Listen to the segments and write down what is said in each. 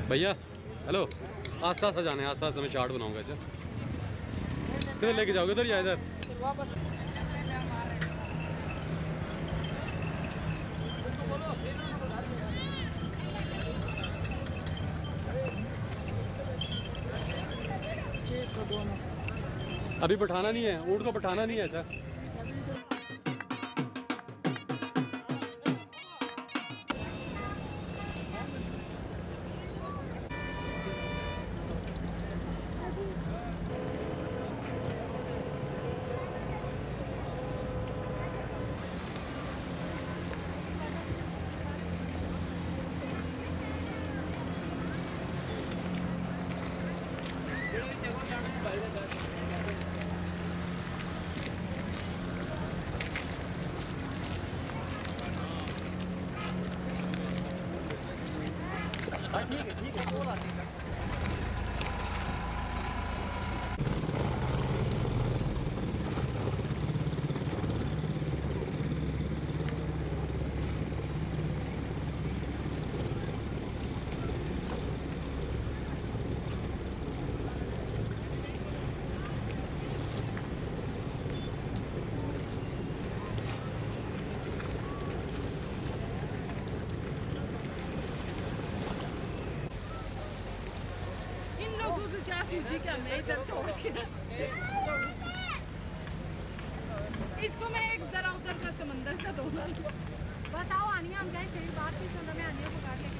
भैया हेलो, आस्ता आस्ता जाने, आस्ता आस्ता मैं चार्ट बनाऊंगा। अच्छा किधर लेके जाओगे? उधर या इधर? वापस अभी बैठाना नहीं है, ऊँट को बैठाना नहीं है। अच्छा ठीक है बोला क्या मैं इधर छोड़ के इसको मैं एक जरा उधर का समंदर का दूंगा। बताओ आनिया, हम गए फिर बात की सुन, मैं आनिया को काट लेके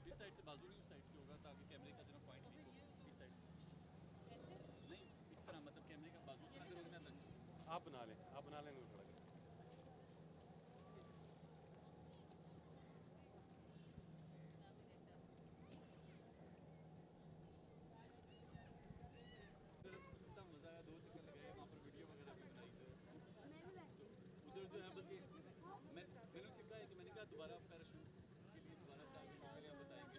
इस साइड से बाजू नहीं, उस साइड से होगा ताकि कैमरे का जो पॉइंट भी हो इस साइड से। नहीं इस तरह, मतलब कैमरे का बाजू से अगर होगा तक आप बना लें, आप बना लेंगे थोड़ा। इतना मज़ा आया, 2 चक्कर लगाए वहाँ पर, वीडियो वगैरह भी बनाई। उधर जो है बल्कि मैंने चिपका है कि मैंने कहा दोबारा पैराशूट के लिए दोबारा 4 घंटे के लिए हम बताएंगे।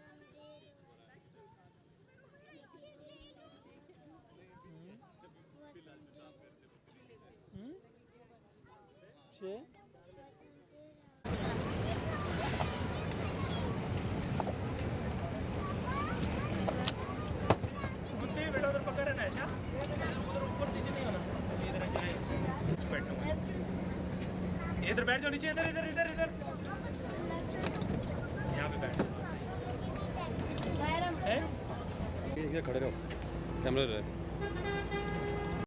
बेटा उधर पकड़ रहना है, उधर ऊपर नीचे नहीं होना, इधर बैठ जाओ नीचे, इधर इधर इधर इधर यहाँ पे बैठ जाओ। खड़े रहो, कैमरे रहे।